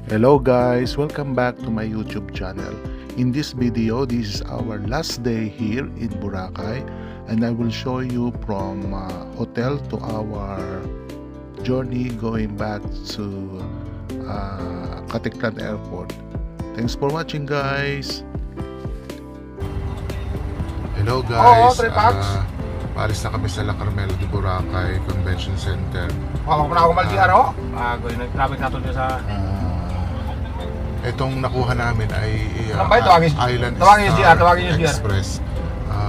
Hello guys, welcome back to my YouTube channel. In this video, this is our last day here in Boracay and I will show you from hotel to our journey going back to Katiklan Airport. Thanks for watching guys. Hello guys, paalis na kami sa La Carmela de Boracay Convention Center. Ako na ako maldiar ho. Nag-traffic nato dito sa Itong nakuha namin ay Island Tawagin yung SDR. Express.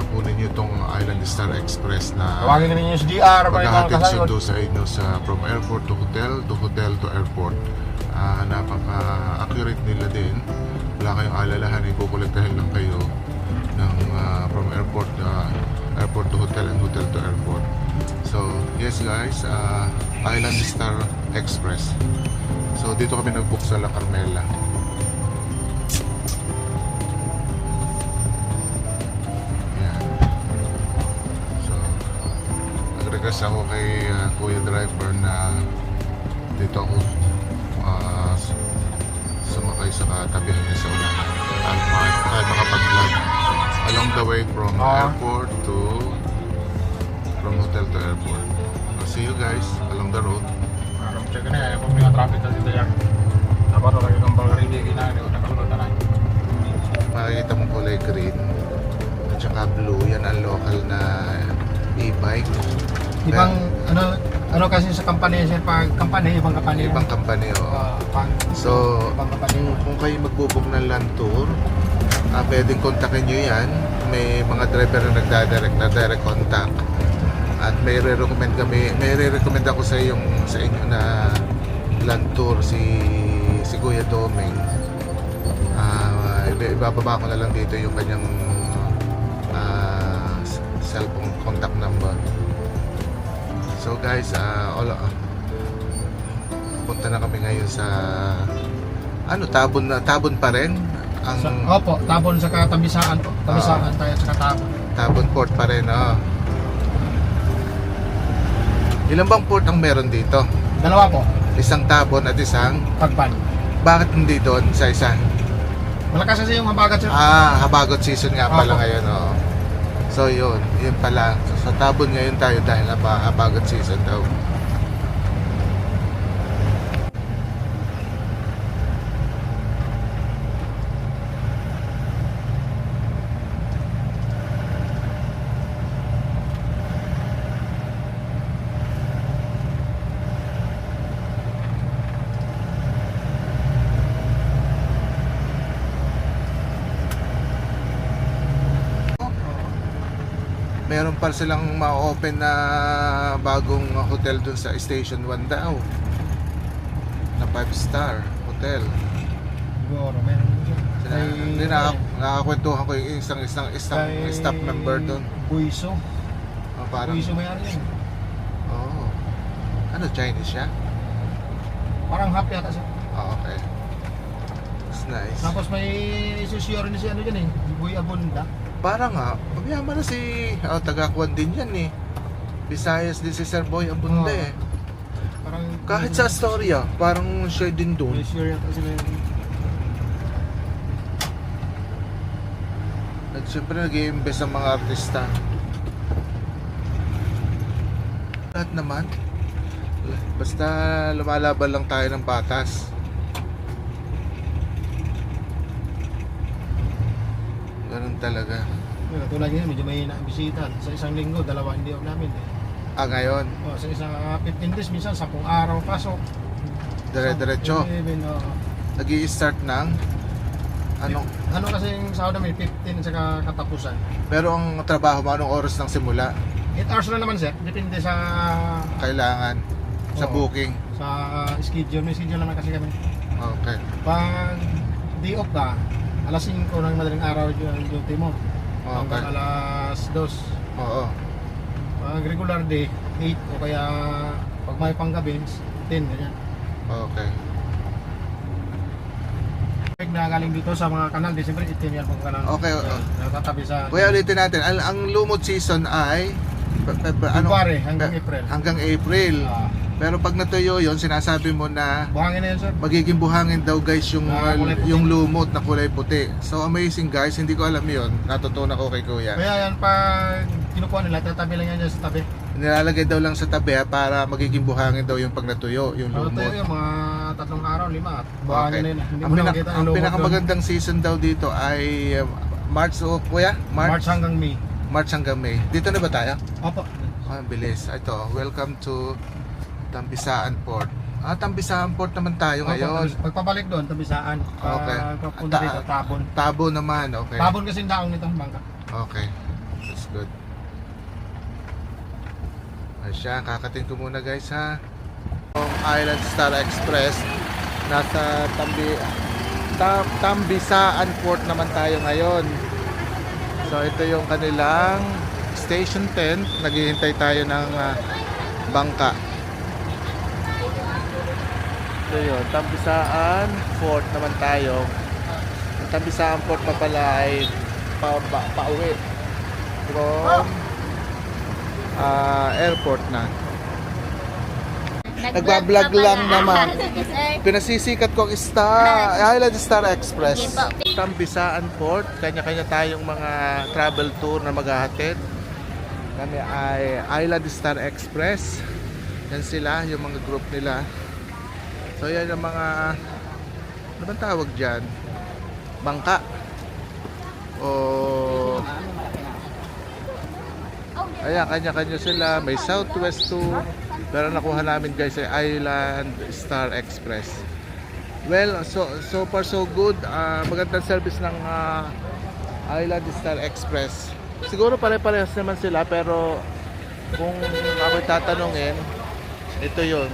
Kunin nyo itong Island Star Express na Tawagin ninyo yung SDR. maghahatid sundo sa inyo from airport to hotel to airport. Napaka-accurate nila din. Wala kayong alalahan, ikukolektahin lang kayo ng from airport to hotel and hotel to airport. So yes guys, Island Star Express. So dito kami nag-book sa La Carmela. Yan. So nag-request ako kay Kuya Driver na dito ako sumakay sa katabihan niya sa unahan at makapag-vlog along the way from airport from hotel to airport. I'll see you guys along the road. Check na kung may traffic na dito yan. Dapat wala kang pag-ready kinain o nakalunod na. Makikita mo kulay green at saka blue, yan ang local na e-bike. Ibang ano kasi sa company sir, pag company ibang company. Ibang company, so ibang company. kung kayo magbubuk ng land tour, pwedeng kontakin nyo yan. May mga driver na nagdadirect contact. At may re-recommend ako sa inyo na land tour si Kuya Doming. Ibababa ko na lang dito yung kanyang cellphone contact number. So guys, punta na kami ngayon sa Tabon pa rin ang Opo, Tabon sa Tabisaan po. Tabisaan tayo sa Tabon. Tabon Port pa rin, Ilan bang port ang meron dito? Dalawa po. Isang Tabon at isang Pagpan. Bakit hindi doon sa isa? Wala kasi yung habagat sir. Habagot season nga pala Opo. ngayon, So yun pala. So, sa Tabon ngayon tayo dahil habagot season daw. Meron pa silang ma-open na bagong hotel dun sa Station 1 daw na 5-star hotel. Siguro meron. Nakakwentuhan ko yung isang staff member dun. Buiso. Parang, Buiso may ano yun. Ano, Chinese siya? Parang half yata siya. Okay. That's nice. Tapos may isosyo rin si ano dyan Boy Abunda. Parang pagyaman na si taga-Kwan din yan Visayas din si Sir Boy Abunda Parang Kahit sa Astoria, parang siya din doon. Sure yata sila yun. At syempre nag-i-invest ang mga artista. Lahat naman. Basta lumalaban lang tayo ng batas. Ganun talaga. Tulad ngayon, medyo may bisita. Sa isang linggo, 2 hindi off namin Ngayon, sa isang 15 days, minsan 10 araw pasok. dire-diretso. Nag-i-start ng Ano kasi yung sahod namin, 15 saka katapusan. pero ang trabaho mo, anong oras ng simula? 8 hours na naman sir, depende sa Kailangan sa booking. sa schedule. May schedule naman kasi kami. Okay. Pag day off ka, alas 5 ng madaling araw yung duty mo. Okay. Hanggang alas 2. Oo. Pag regular day, 8 o kaya pag may panggabi, 10 ganyan. Okay. Na galing dito sa mga kanal, December 18 yan pang kanal. Okay. Natatabi sa Kuya, ulitin natin. Ang lumot season ay February hanggang April. Hanggang April. Pero pag natuyo yon, sinasabi mo na Buhangin na yan, sir. magiging buhangin daw guys yung Kulay puti. yung lumot na kulay puti. So amazing guys, hindi ko alam yon. Natutunan ko kay Kuya. Kaya yan, pag kinukuha nila, tatabi lang yan dyan sa tabi. Nilalagay daw lang sa tabi para magiging buhangin daw yung pag natuyo, yung Ano lumot. tayo yung mga 3 araw, 5 at buhangin na yun. Hindi Ang, mo na makita ang ang lumot pinakamagandang season daw dito ay March o Kuya? doon. March hanggang May. March hanggang May. Dito na ba tayo? Opo. Ah, bilis. Ito, welcome to Tambisaan Port. Ah, Tambisaan Port naman tayo ngayon. Pagpabalik doon, Tabisaan. Okay. Pagpunta dito, Tabon. Tabo naman, okay. Tabon kasi yung daong nito, bangka. Okay, that's good. Ay siya, kakatin ko muna guys ha. Yung Island Star Express, nasa Tambisaan Port naman tayo ngayon. So ito yung kanilang Station 10. Naghihintay tayo ng bangka. Ito yun, Tambisaan Port naman tayo. Ang Tambisaan Port pa pala ay pauwi from airport na. Nagbablog lang naman. Pinasisikat ko ang Island Star Express. Tambisaan Port, kanya-kanya tayong mga travel tour na maghahatid. Kami ay Island Star Express. Yan sila, yung mga group nila. So yan yung mga, ano bang tawag dyan? Bangka. O ayan, kanya-kanya sila. May Southwest tour. Pero nakuha namin guys ay Island Star Express. Well, so far so good. Magandang service ng Island Star Express. Siguro pare-parehas naman sila, pero kung ako tatanungin, ito yun.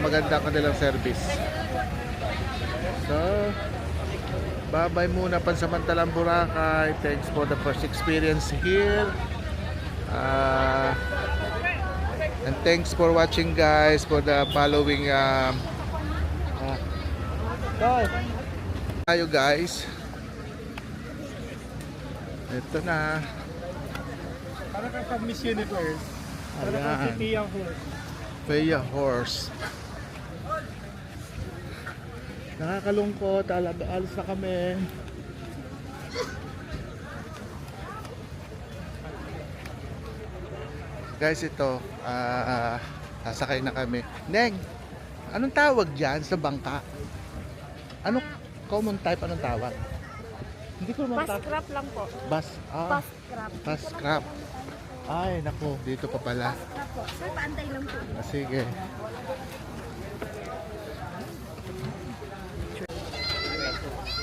Maganda kanilang service. So bye-bye muna pansamantalang Boracay. Thanks for the first experience here. And thanks for watching guys, for the following tayo guys. Ito na. Para ka sa Miss Universe. Para ka Ayan. si Tia Horse. Feya Horse. Nakakalungkot, alis na kami. Guys, ito, sasakay na kami. Neng, anong tawag dyan sa bangka? Ano common type, anong tawag? Hindi ko naman Bus crab lang po. Bus, Bus crab. bus crab. Ay, naku, dito pa pala. Bus crab po. Sir, paantay lang po. Sige.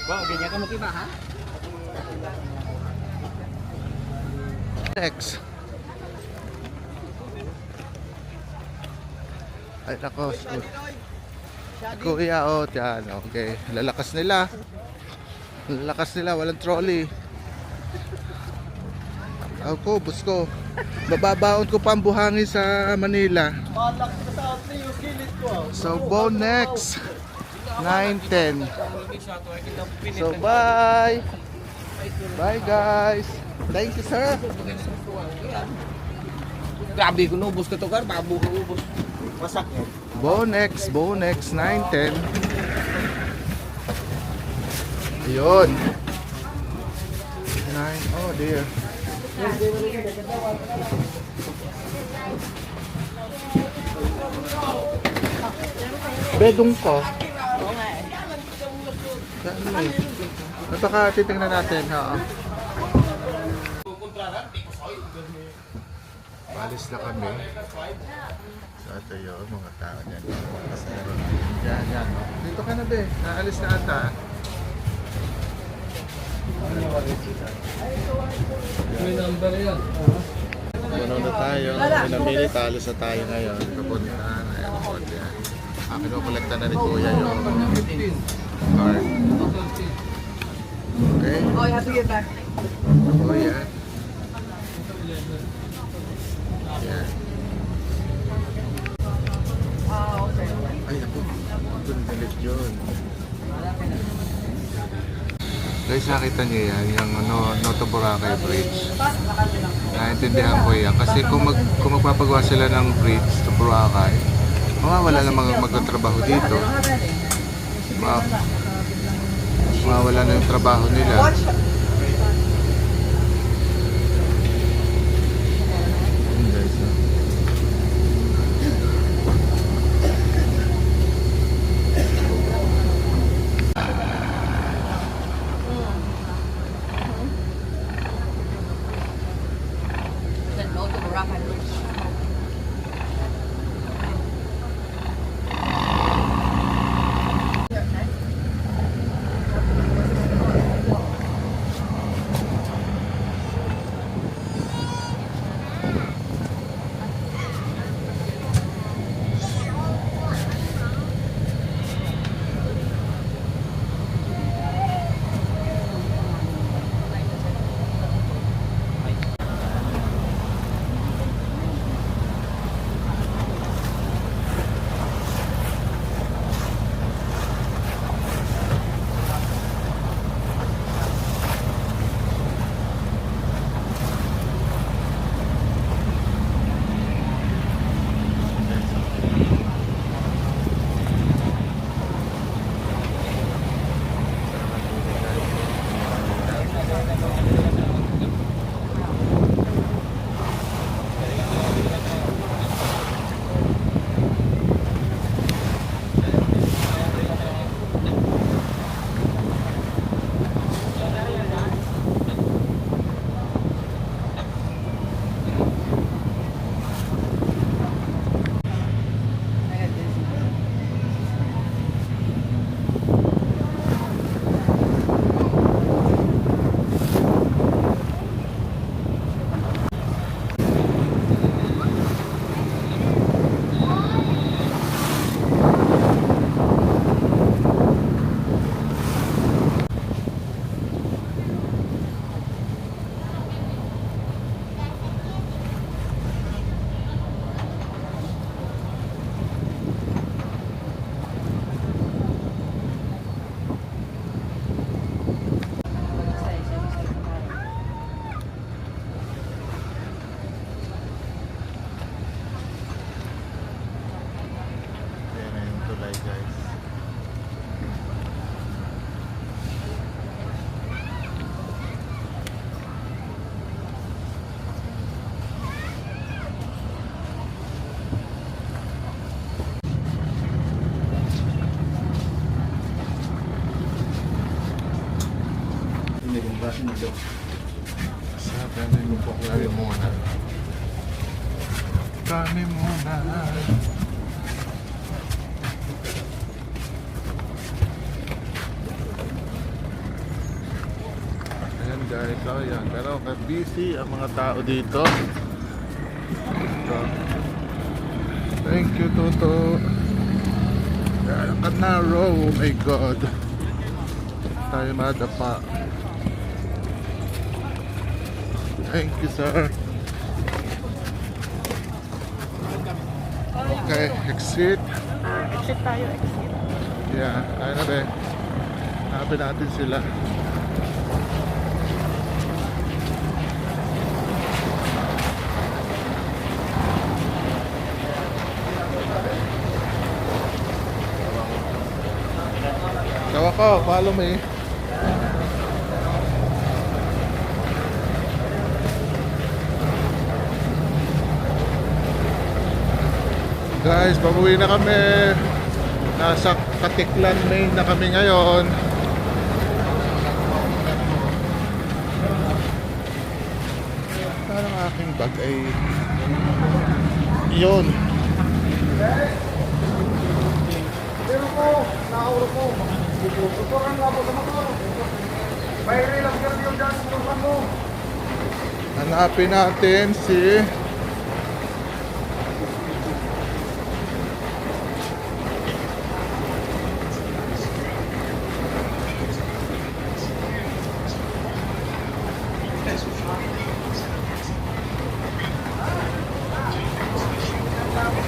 Wow, ganyan ka makita ha? Next. Ay, nako. Kuya, oh, yan. Okay. Lalakas nila. Lalakas nila. Walang trolley. Ako, bus ko. Bababaon ko pa ang buhangin sa Manila. So, Bonex. 9:10. So, bye. Bye, guys. Thank you, sir. Grabe ko nubos ka to kar, babu ko ubos. Wasak yan. Bonex 910. Ayun. 9, oh dear. Bedong ko. Ano eh. Baka titingnan natin, ha. Alis na kami. So ito yun, mga tao dyan. Yan, yan. Dito ka na be. Naalis na ata. May number yan. Puno na tayo. Ilang minute, alis na tayo ngayon. Papunta na airport yan. Kinukolekta na ni Kuya yung card. Okay? Oh, you have to get back. Oh, yan. Yan. Oh, okay. Ay, naku. Ito na galit yun. Guys, nakita niyo yan, yung Noto Boracay Bridge. Naintindihan ko yan. Kasi kung magpapagawa sila ng bridge to Boracay, mawawala na mga magtatrabaho dito. Mawawala na yung trabaho nila. Yun guys, oh. The no to Boracay Bridge. Ayan na yung tulay guys. Sabi mo po kami muna. Kami muna. Ayan guys, oh yan. Pero busy ang mga tao dito. So, thank you Toto. Kanaro, oh my God. Tayo madapa. Thank you sir. Okay, exit. Exit tayo, exit. Yeah, ayun na be. Hanapin natin sila. Tawa ko, follow me. Guys, babuwi na kami. Nasa Katiklan, Maine na kami ngayon. Parang aking bag ay yun. Pero ko, nakaulo ko. Tuturan nga po sa motor. May rilang girl yung dyan, tuturan mo. Hanapin natin si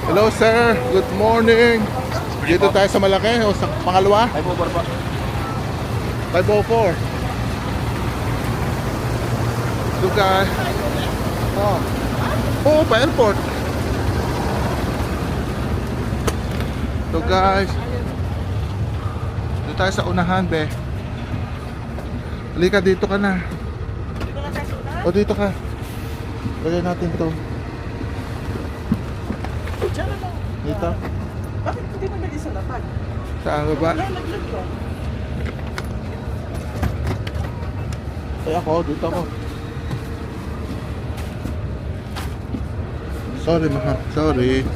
Hello sir, good morning. Dito tayo sa Malaki o sa pangalawa? 5 over pa. 504. Ito guys. Oh. Oo, pa airport. Ito guys. Dito tayo sa unahan, be. Halika, dito ka na. Dito na tayo sa O, dito ka. Lagay natin to. Diyan na lang. Dito. Bakit hindi mo naging sa lapag? Sa baba. Wala, naglag ko. Ay, ako, dito ako. Sorry, mahal. Sorry.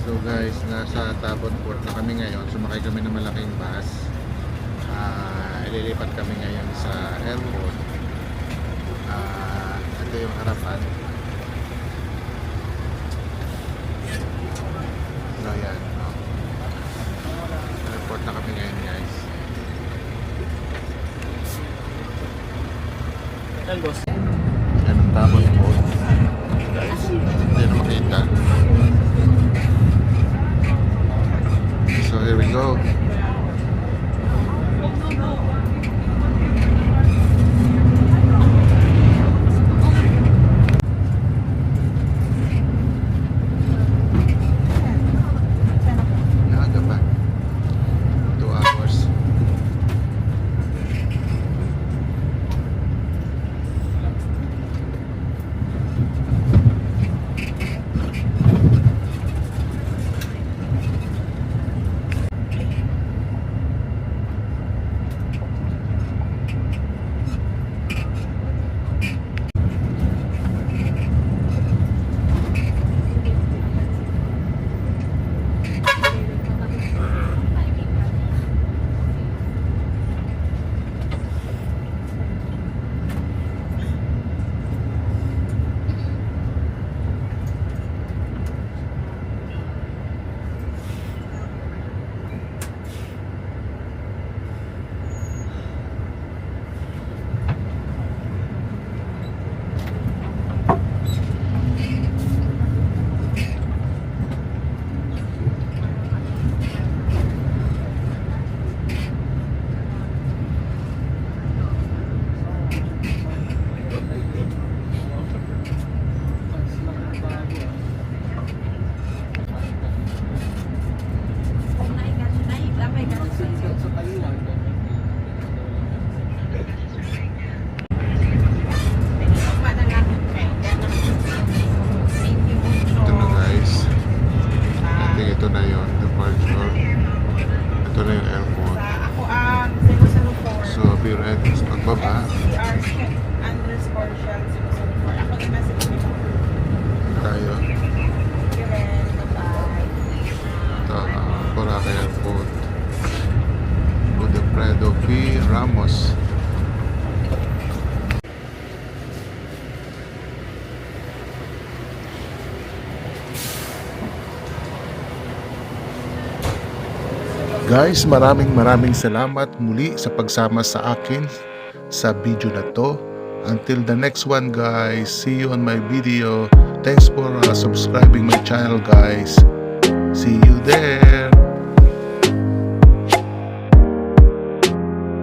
So guys, nasa Tabon Port na kami ngayon. Sumakay kami ng malaking bus. Ililipat kami ngayon sa airport. Ito yung harapan. So yan, no? Airport na kami ngayon, guys. Yan, boss. Yan ang Tabon Port. Guys, hindi na makita. So here we go. Naga pa. 2 hours. Ito na guys. I think ito na yun, departure. Ito na yung airport. Ako ang 004. So be ready sa pagbaba. CR underscore shell 004. Ako din nasa ito. Tayo. Karen, bye-bye. Ito ang Boracay Airport. Godofredo P. Ramos. Guys, maraming salamat muli sa pagsama sa akin sa video na to. Until the next one guys, see you on my video. Thanks for subscribing my channel guys. See you there.